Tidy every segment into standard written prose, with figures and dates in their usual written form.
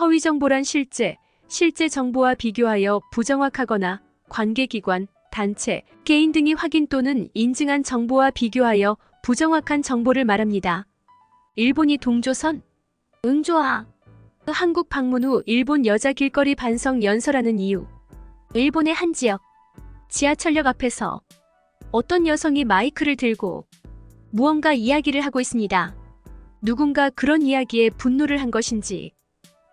허위 정보란 실제 정보와 비교하여 부정확하거나 관계기관, 단체, 개인 등이 확인 또는 인증한 정보와 비교하여 부정확한 정보를 말합니다. 일본이 동조선? 응 좋아. 한국 방문 후 일본 여자 길거리 반성 연설하는 이유. 일본의 한 지역. 지하철역 앞에서 어떤 여성이 마이크를 들고 무언가 이야기를 하고 있습니다. 누군가 그런 이야기에 분노를 한 것인지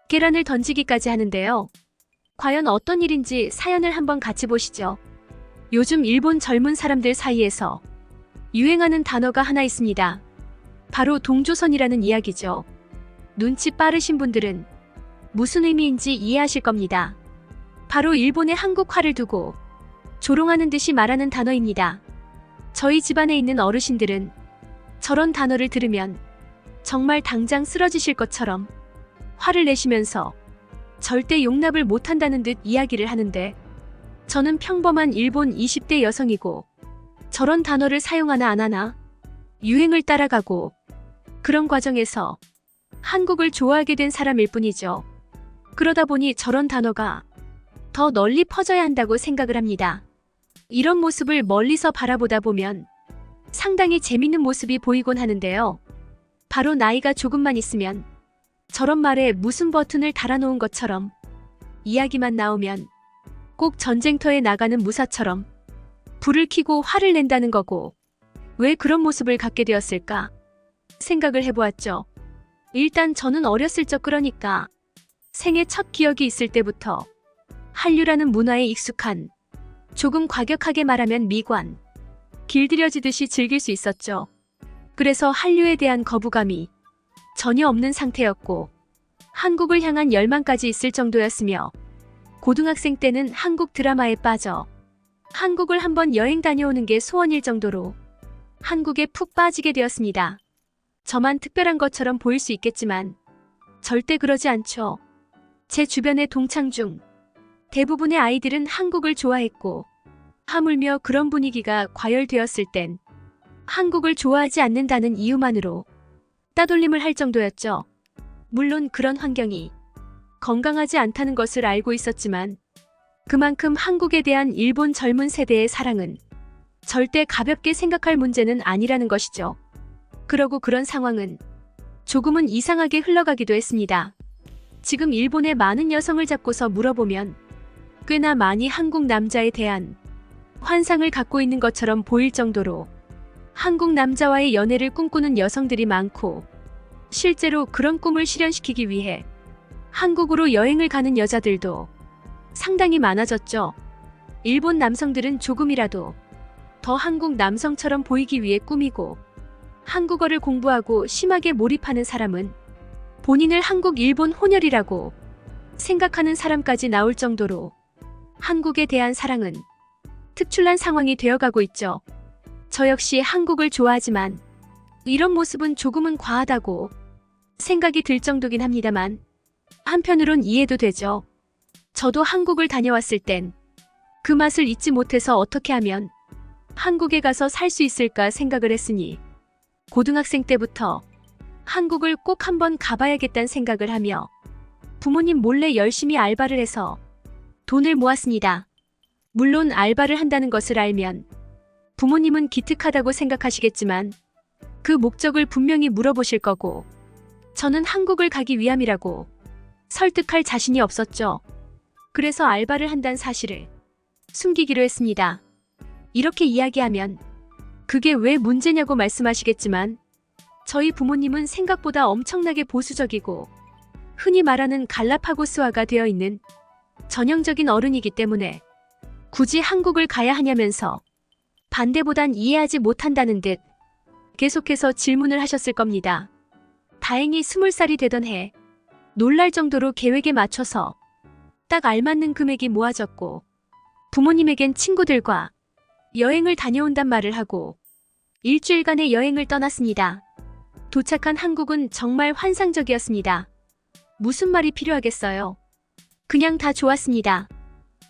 계란을 던지기까지 하는데요. 과연 어떤 일인지 사연을 한번 같이 보시죠. 요즘 일본 젊은 사람들 사이에서 유행하는 단어가 하나 있습니다. 바로 동조선이라는 이야기죠. 눈치 빠르신 분들은 무슨 의미인지 이해하실 겁니다. 바로 일본의 한국화를 두고 조롱하는 듯이 말하는 단어입니다. 저희 집안에 있는 어르신들은 저런 단어를 들으면 정말 당장 쓰러지실 것처럼 화를 내시면서 절대 용납을 못한다는 듯 이야기를 하는데, 저는 평범한 일본 20대 여성이고 저런 단어를 사용하나 안 하나 유행을 따라가고 그런 과정에서 한국을 좋아하게 된 사람일 뿐이죠. 그러다 보니 저런 단어가 더 널리 퍼져야 한다고 생각을 합니다. 이런 모습을 멀리서 바라보다 보면 상당히 재밌는 모습이 보이곤 하는데요. 바로 나이가 조금만 있으면 저런 말에 무슨 버튼을 달아놓은 것처럼 이야기만 나오면 꼭 전쟁터에 나가는 무사처럼 불을 켜고 화를 낸다는 거고, 왜 그런 모습을 갖게 되었을까 생각을 해보았죠. 일단 저는 어렸을 적, 그러니까 생애 첫 기억이 있을 때부터 한류라는 문화에 익숙한, 조금 과격하게 말하면 미관, 길들여지듯이 즐길 수 있었죠. 그래서 한류에 대한 거부감이 전혀 없는 상태였고 한국을 향한 열망까지 있을 정도였으며, 고등학생 때는 한국 드라마에 빠져 한국을 한번 여행 다녀오는 게 소원일 정도로 한국에 푹 빠지게 되었습니다. 저만 특별한 것처럼 보일 수 있겠지만 절대 그러지 않죠. 제 주변의 동창 중 대부분의 아이들은 한국을 좋아했고, 하물며 그런 분위기가 과열되었을 땐 한국을 좋아하지 않는다는 이유만으로 따돌림을 할 정도였죠. 물론 그런 환경이 건강하지 않다는 것을 알고 있었지만 그만큼 한국에 대한 일본 젊은 세대의 사랑은 절대 가볍게 생각할 문제는 아니라는 것이죠. 그러고 그런 상황은 조금은 이상하게 흘러가기도 했습니다. 지금 일본의 많은 여성을 잡고서 물어보면 꽤나 많이 한국 남자에 대한 환상을 갖고 있는 것처럼 보일 정도로 한국 남자와의 연애를 꿈꾸는 여성들이 많고, 실제로 그런 꿈을 실현시키기 위해 한국으로 여행을 가는 여자들도 상당히 많아졌죠. 일본 남성들은 조금이라도 더 한국 남성처럼 보이기 위해 꾸미고 한국어를 공부하고 심하게 몰입하는 사람은 본인을 한국-일본 혼혈이라고 생각하는 사람까지 나올 정도로 한국에 대한 사랑은 특출난 상황이 되어가고 있죠. 저 역시 한국을 좋아하지만 이런 모습은 조금은 과하다고 생각이 들 정도긴 합니다만, 한편으론 이해도 되죠. 저도 한국을 다녀왔을 땐 그 맛을 잊지 못해서 어떻게 하면 한국에 가서 살 수 있을까 생각을 했으니 고등학생 때부터 한국을 꼭 한번 가봐야겠다는 생각을 하며 부모님 몰래 열심히 알바를 해서 돈을 모았습니다. 물론 알바를 한다는 것을 알면 부모님은 기특하다고 생각하시겠지만 그 목적을 분명히 물어보실 거고, 저는 한국을 가기 위함이라고 설득할 자신이 없었죠. 그래서 알바를 한다는 사실을 숨기기로 했습니다. 이렇게 이야기하면 그게 왜 문제냐고 말씀하시겠지만 저희 부모님은 생각보다 엄청나게 보수적이고 흔히 말하는 갈라파고스화가 되어 있는 전형적인 어른이기 때문에 굳이 한국을 가야 하냐면서 반대보단 이해하지 못한다는 듯 계속해서 질문을 하셨을 겁니다. 다행히 20살이 되던 해 놀랄 정도로 계획에 맞춰서 딱 알맞는 금액이 모아졌고, 부모님에겐 친구들과 여행을 다녀온단 말을 하고 일주일간의 여행을 떠났습니다. 도착한 한국은 정말 환상적이었습니다. 무슨 말이 필요하겠어요. 그냥 다 좋았습니다.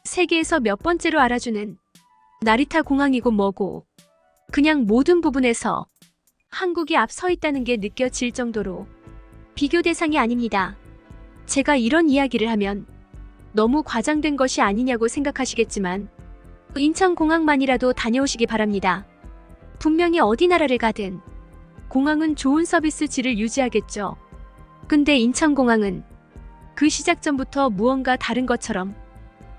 세계에서 몇 번째로 알아주는 나리타 공항이고 뭐고, 그냥 모든 부분에서 한국이 앞서 있다는 게 느껴질 정도로 비교 대상이 아닙니다. 제가 이런 이야기를 하면 너무 과장된 것이 아니냐고 생각하시겠지만 인천공항만이라도 다녀오시기 바랍니다. 분명히 어디 나라를 가든 공항은 좋은 서비스 질을 유지하겠죠. 근데 인천공항은 그 시작 전부터 무언가 다른 것처럼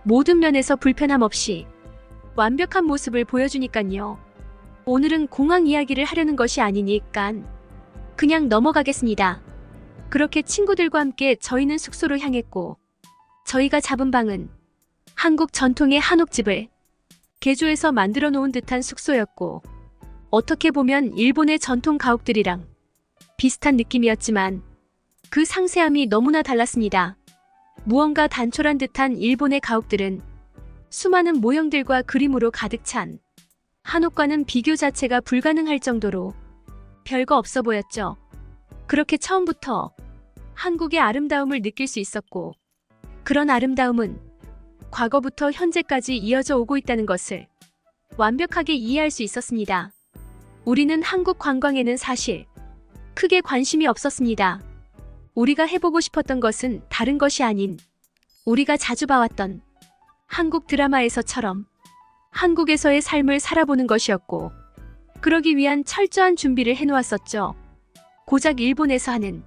모든 면에서 불편함 없이 완벽한 모습을 보여주니깐요. 오늘은 공항 이야기를 하려는 것이 아니니까 그냥 넘어가겠습니다. 그렇게 친구들과 함께 저희는 숙소로 향했고, 저희가 잡은 방은 한국 전통의 한옥집을 개조해서 만들어 놓은 듯한 숙소였고, 어떻게 보면 일본의 전통 가옥들이랑 비슷한 느낌이었지만 그 상세함이 너무나 달랐습니다. 무언가 단촐한 듯한 일본의 가옥들은 수많은 모형들과 그림으로 가득 찬 한옥과는 비교 자체가 불가능할 정도로 별거 없어 보였죠. 그렇게 처음부터 한국의 아름다움을 느낄 수 있었고, 그런 아름다움은 과거부터 현재까지 이어져 오고 있다는 것을 완벽하게 이해할 수 있었습니다. 우리는 한국 관광에는 사실 크게 관심이 없었습니다. 우리가 해보고 싶었던 것은 다른 것이 아닌 우리가 자주 봐왔던 한국 드라마에서처럼 한국에서의 삶을 살아보는 것이었고, 그러기 위한 철저한 준비를 해놓았었죠. 고작 일본에서 하는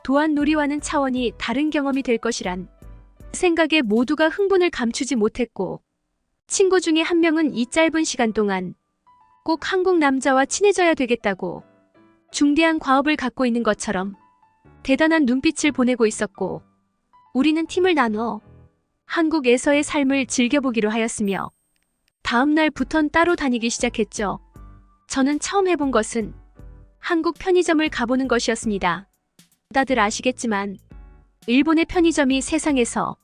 도안놀이와는 차원이 다른 경험이 될 것이란 생각에 모두가 흥분을 감추지 못했고, 친구 중에 한 명은 이 짧은 시간 동안 꼭 한국 남자와 친해져야 되겠다고 중대한 과업을 갖고 있는 것처럼 대단한 눈빛을 보내고 있었고, 우리는 팀을 나눠 한국에서의 삶을 즐겨보기로 하였으며 다음 날부턴 따로 다니기 시작했죠. 저는 처음 해본 것은 한국 편의점을 가보는 것이었습니다. 다들 아시겠지만 일본의 편의점이 세상에서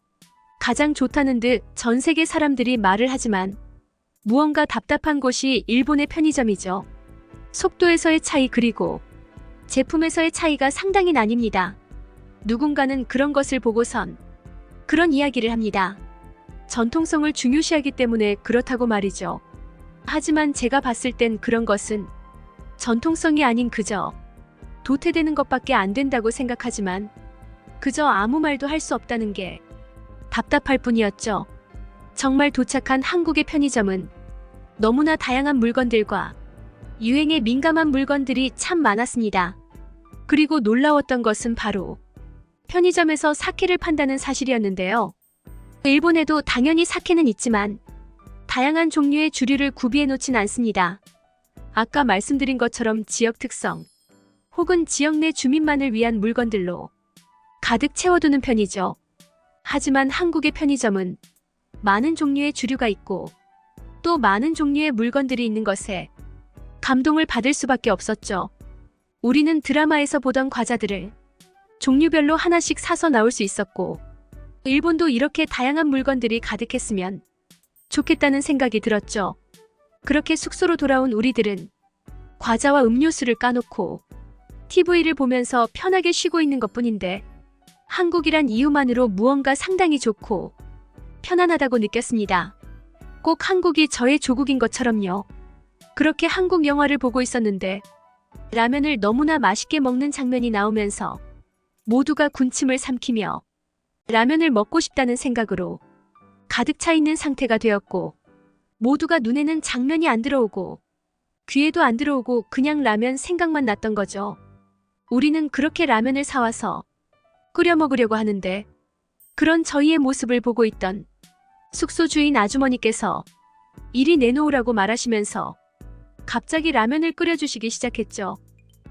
가장 좋다는 듯 전 세계 사람들이 말을 하지만 무언가 답답한 곳이 일본의 편의점이죠. 속도에서의 차이 그리고 제품에서의 차이가 상당히 나뉩니다. 누군가는 그런 것을 보고선 그런 이야기를 합니다. 전통성을 중요시하기 때문에 그렇다고 말이죠. 하지만 제가 봤을 땐 그런 것은 전통성이 아닌 그저 도태되는 것밖에 안 된다고 생각하지만 그저 아무 말도 할 수 없다는 게 답답할 뿐이었죠. 정말 도착한 한국의 편의점은 너무나 다양한 물건들과 유행에 민감한 물건들이 참 많았습니다. 그리고 놀라웠던 것은 바로 편의점에서 사케를 판다는 사실이었는데요. 일본에도 당연히 사케는 있지만 다양한 종류의 주류를 구비해 놓진 않습니다. 아까 말씀드린 것처럼 지역 특성 혹은 지역 내 주민만을 위한 물건들로 가득 채워두는 편이죠. 하지만 한국의 편의점은 많은 종류의 주류가 있고 또 많은 종류의 물건들이 있는 것에 감동을 받을 수밖에 없었죠. 우리는 드라마에서 보던 과자들을 종류별로 하나씩 사서 나올 수 있었고, 일본도 이렇게 다양한 물건들이 가득했으면 좋겠다는 생각이 들었죠. 그렇게 숙소로 돌아온 우리들은 과자와 음료수를 까놓고 TV를 보면서 편하게 쉬고 있는 것뿐인데, 한국이란 이유만으로 무언가 상당히 좋고 편안하다고 느꼈습니다. 꼭 한국이 저의 조국인 것처럼요. 그렇게 한국 영화를 보고 있었는데 라면을 너무나 맛있게 먹는 장면이 나오면서 모두가 군침을 삼키며 라면을 먹고 싶다는 생각으로 가득 차 있는 상태가 되었고, 모두가 눈에는 장면이 안 들어오고 귀에도 안 들어오고 그냥 라면 생각만 났던 거죠. 우리는 그렇게 라면을 사와서 끓여 먹으려고 하는데, 그런 저희의 모습을 보고 있던 숙소 주인 아주머니께서 이리 내놓으라고 말하시면서 갑자기 라면을 끓여주시기 시작했죠.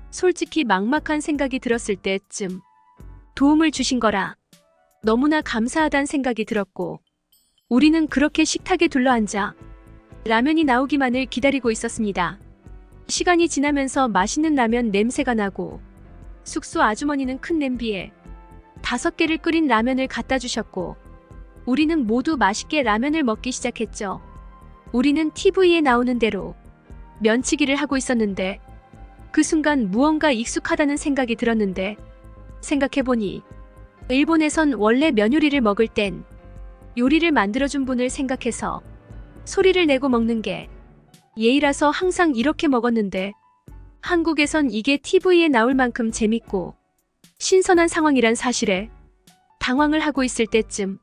솔직히 막막한 생각이 들었을 때쯤 도움을 주신 거라 너무나 감사하다는 생각이 들었고, 우리는 그렇게 식탁에 둘러앉아 라면이 나오기만을 기다리고 있었습니다. 시간이 지나면서 맛있는 라면 냄새가 나고 숙소 아주머니는 큰 냄비에 5개를 끓인 라면을 갖다 주셨고, 우리는 모두 맛있게 라면을 먹기 시작했죠. 우리는 TV에 나오는 대로 면치기를 하고 있었는데 그 순간 무언가 익숙하다는 생각이 들었는데, 생각해보니 일본에선 원래 면 요리를 먹을 땐 요리를 만들어준 분을 생각해서 소리를 내고 먹는 게 예의라서 항상 이렇게 먹었는데, 한국에선 이게 TV에 나올 만큼 재밌고 신선한 상황이란 사실에 당황을 하고 있을 때쯤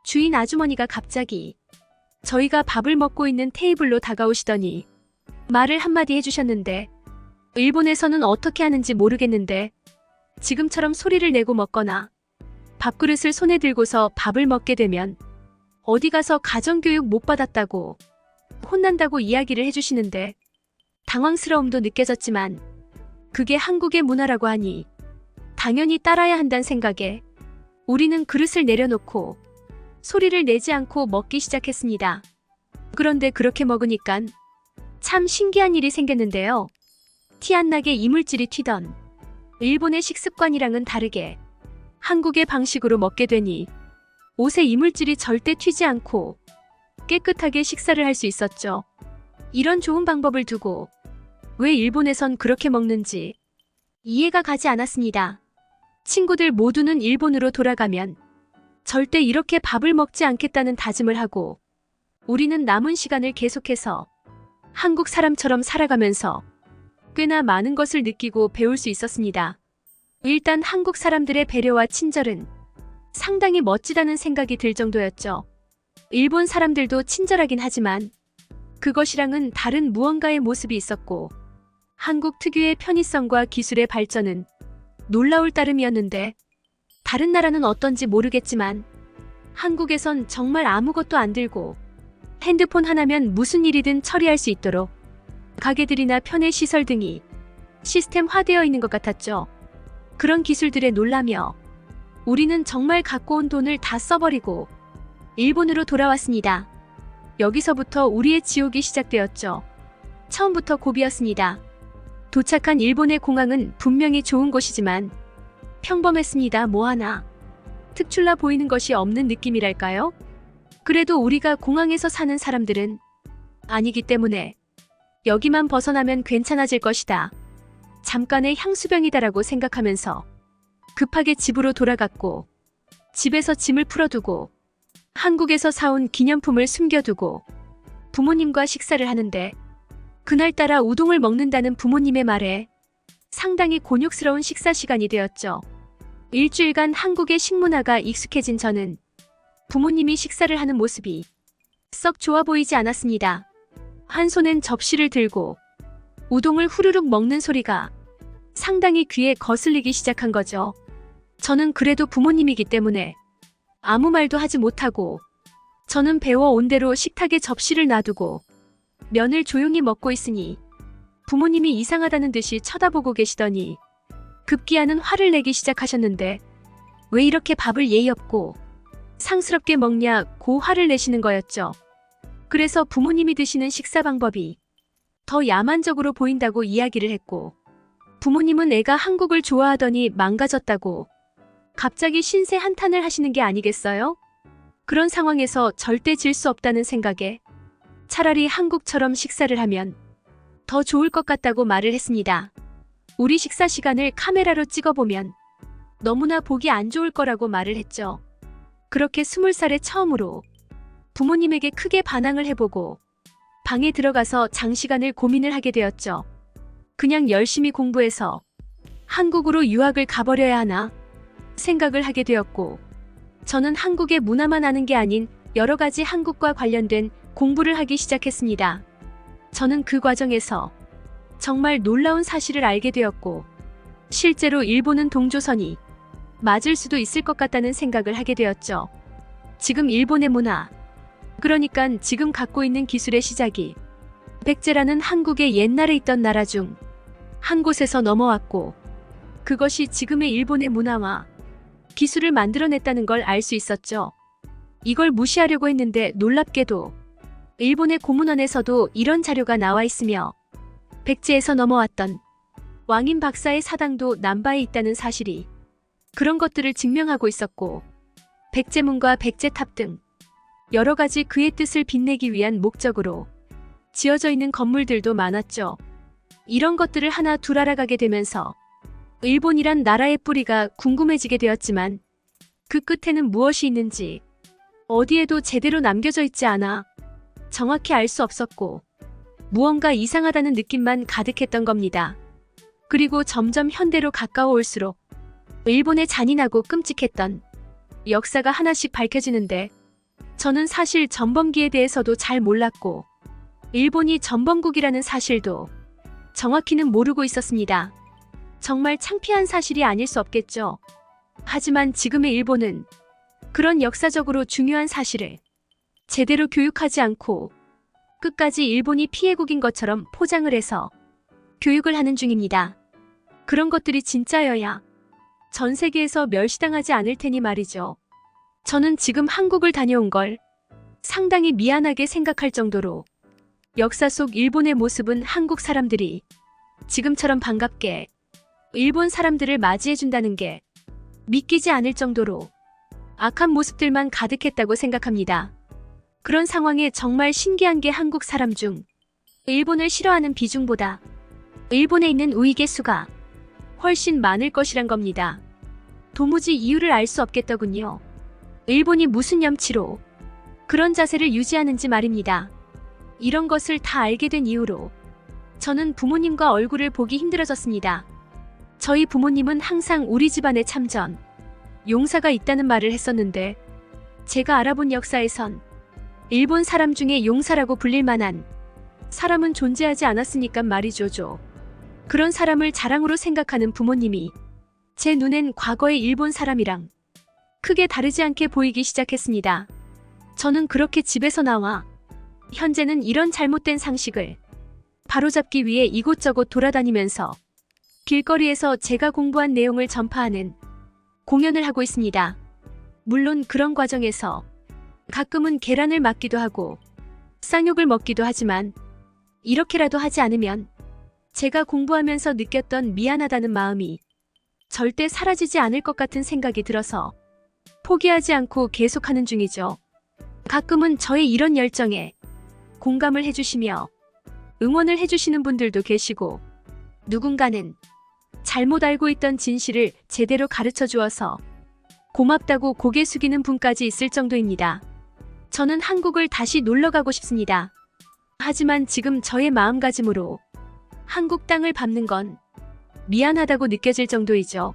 주인 아주머니가 갑자기 저희가 밥을 먹고 있는 테이블로 다가오시더니 말을 한마디 해주셨는데, 일본에서는 어떻게 하는지 모르겠는데 지금처럼 소리를 내고 먹거나 밥그릇을 손에 들고서 밥을 먹게 되면 어디 가서 가정교육 못 받았다고 혼난다고 이야기를 해주시는데, 당황스러움도 느껴졌지만 그게 한국의 문화라고 하니 당연히 따라야 한다는 생각에 우리는 그릇을 내려놓고 소리를 내지 않고 먹기 시작했습니다. 그런데 그렇게 먹으니깐 참 신기한 일이 생겼는데요. 티 안 나게 이물질이 튀던 일본의 식습관이랑은 다르게 한국의 방식으로 먹게 되니 옷에 이물질이 절대 튀지 않고 깨끗하게 식사를 할 수 있었죠. 이런 좋은 방법을 두고 왜 일본에선 그렇게 먹는지 이해가 가지 않았습니다. 친구들 모두는 일본으로 돌아가면 절대 이렇게 밥을 먹지 않겠다는 다짐을 하고 우리는 남은 시간을 계속해서 한국 사람처럼 살아가면서 꽤나 많은 것을 느끼고 배울 수 있었습니다. 일단 한국 사람들의 배려와 친절은 상당히 멋지다는 생각이 들 정도였죠. 일본 사람들도 친절하긴 하지만 그것이랑은 다른 무언가의 모습이 있었고, 한국 특유의 편의성과 기술의 발전은 놀라울 따름이었는데, 다른 나라는 어떤지 모르겠지만 한국에선 정말 아무것도 안 들고 핸드폰 하나면 무슨 일이든 처리할 수 있도록 가게들이나 편의시설 등이 시스템화되어 있는 것 같았죠. 그런 기술들에 놀라며 우리는 정말 갖고 온 돈을 다 써버리고 일본으로 돌아왔습니다. 여기서부터 우리의 지옥이 시작되었죠. 처음부터 고비였습니다. 도착한 일본의 공항은 분명히 좋은 곳이지만 평범했습니다. 뭐 하나 특출나 보이는 것이 없는 느낌이랄까요? 그래도 우리가 공항에서 사는 사람들은 아니기 때문에 여기만 벗어나면 괜찮아질 것이다. 잠깐의 향수병이다라고 생각하면서 급하게 집으로 돌아갔고, 집에서 짐을 풀어두고 한국에서 사온 기념품을 숨겨두고 부모님과 식사를 하는데, 그날따라 우동을 먹는다는 부모님의 말에 상당히 곤욕스러운 식사 시간이 되었죠. 일주일간 한국의 식문화가 익숙해진 저는 부모님이 식사를 하는 모습이 썩 좋아 보이지 않았습니다. 한 손엔 접시를 들고 우동을 후루룩 먹는 소리가 상당히 귀에 거슬리기 시작한 거죠. 저는 그래도 부모님이기 때문에 아무 말도 하지 못하고 저는 배워온 대로 식탁에 접시를 놔두고 면을 조용히 먹고 있으니 부모님이 이상하다는 듯이 쳐다보고 계시더니 급기야는 화를 내기 시작하셨는데, 왜 이렇게 밥을 예의 없고 상스럽게 먹냐고 화를 내시는 거였죠. 그래서 부모님이 드시는 식사 방법이 더 야만적으로 보인다고 이야기를 했고, 부모님은 애가 한국을 좋아하더니 망가졌다고 갑자기 신세 한탄을 하시는 게 아니겠어요? 그런 상황에서 절대 질 수 없다는 생각에 차라리 한국처럼 식사를 하면 더 좋을 것 같다고 말을 했습니다. 우리 식사 시간을 카메라로 찍어보면 너무나 보기 안 좋을 거라고 말을 했죠. 그렇게 20살에 처음으로 부모님에게 크게 반항을 해보고 방에 들어가서 장시간을 고민을 하게 되었죠. 그냥 열심히 공부해서 한국으로 유학을 가버려야 하나 생각을 하게 되었고, 저는 한국의 문화만 아는 게 아닌 여러 가지 한국과 관련된 공부를 하기 시작했습니다. 저는 그 과정에서 정말 놀라운 사실을 알게 되었고, 실제로 일본은 동조선이 맞을 수도 있을 것 같다는 생각을 하게 되었죠. 지금 일본의 문화, 그러니까 지금 갖고 있는 기술의 시작이 백제라는 한국의 옛날에 있던 나라 중 한 곳에서 넘어왔고, 그것이 지금의 일본의 문화와 기술을 만들어냈다는 걸 알 수 있었죠. 이걸 무시하려고 했는데 놀랍게도 일본의 고문원에서도 이런 자료가 나와 있으며, 백제에서 넘어왔던 왕인 박사의 사당도 남바에 있다는 사실이 그런 것들을 증명하고 있었고, 백제문과 백제탑 등 여러 가지 그의 뜻을 빛내기 위한 목적으로 지어져 있는 건물들도 많았죠. 이런 것들을 하나 둘 알아가게 되면서 일본이란 나라의 뿌리가 궁금해지게 되었지만, 그 끝에는 무엇이 있는지 어디에도 제대로 남겨져 있지 않아 정확히 알 수 없었고, 무언가 이상하다는 느낌만 가득했던 겁니다. 그리고 점점 현대로 가까워 올수록 일본의 잔인하고 끔찍했던 역사가 하나씩 밝혀지는데 저는 사실 전범기에 대해서도 잘 몰랐고 일본이 전범국이라는 사실도 정확히는 모르고 있었습니다. 정말 창피한 사실이 아닐 수 없겠죠. 하지만 지금의 일본은 그런 역사적으로 중요한 사실을 제대로 교육하지 않고 끝까지 일본이 피해국인 것처럼 포장을 해서 교육을 하는 중입니다. 그런 것들이 진짜여야 전 세계에서 멸시당하지 않을 테니 말이죠. 저는 지금 한국을 다녀온 걸 상당히 미안하게 생각할 정도로 역사 속 일본의 모습은 한국 사람들이 지금처럼 반갑게 일본 사람들을 맞이해준다는 게 믿기지 않을 정도로 악한 모습들만 가득했다고 생각합니다. 그런 상황에 정말 신기한 게 한국 사람 중 일본을 싫어하는 비중보다 일본에 있는 우익의 수가 훨씬 많을 것이란 겁니다. 도무지 이유를 알 수 없겠더군요. 일본이 무슨 염치로 그런 자세를 유지하는지 말입니다. 이런 것을 다 알게 된 이후로 저는 부모님과 얼굴을 보기 힘들어졌습니다. 저희 부모님은 항상 우리 집안에 참전, 용사가 있다는 말을 했었는데 제가 알아본 역사에선 일본 사람 중에 용사라고 불릴 만한 사람은 존재하지 않았으니까 말이죠. 그런 사람을 자랑으로 생각하는 부모님이 제 눈엔 과거의 일본 사람이랑 크게 다르지 않게 보이기 시작했습니다. 저는 그렇게 집에서 나와 현재는 이런 잘못된 상식을 바로잡기 위해 이곳저곳 돌아다니면서 길거리에서 제가 공부한 내용을 전파하는 공연을 하고 있습니다. 물론 그런 과정에서 가끔은 계란을 맞기도 하고 쌍욕을 먹기도 하지만 이렇게라도 하지 않으면 제가 공부하면서 느꼈던 미안하다는 마음이 절대 사라지지 않을 것 같은 생각이 들어서 포기하지 않고 계속하는 중이죠. 가끔은 저의 이런 열정에 공감을 해주시며 응원을 해주시는 분들도 계시고 누군가는 잘못 알고 있던 진실을 제대로 가르쳐 주어서 고맙다고 고개 숙이는 분까지 있을 정도입니다. 저는 한국을 다시 놀러 가고 싶습니다. 하지만 지금 저의 마음가짐으로 한국 땅을 밟는 건 미안하다고 느껴질 정도이죠.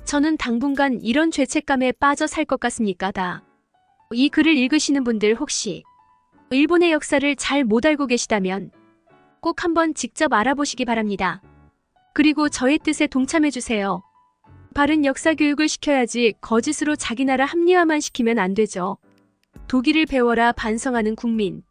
저는 당분간 이런 죄책감에 빠져 살 것 같습니까? 이 글을 읽으시는 분들 혹시 일본의 역사를 잘 못 알고 계시다면 꼭 한번 직접 알아보시기 바랍니다. 그리고 저의 뜻에 동참해주세요. 바른 역사 교육을 시켜야지 거짓으로 자기 나라 합리화만 시키면 안 되죠. 독일을 배워라 반성하는 국민.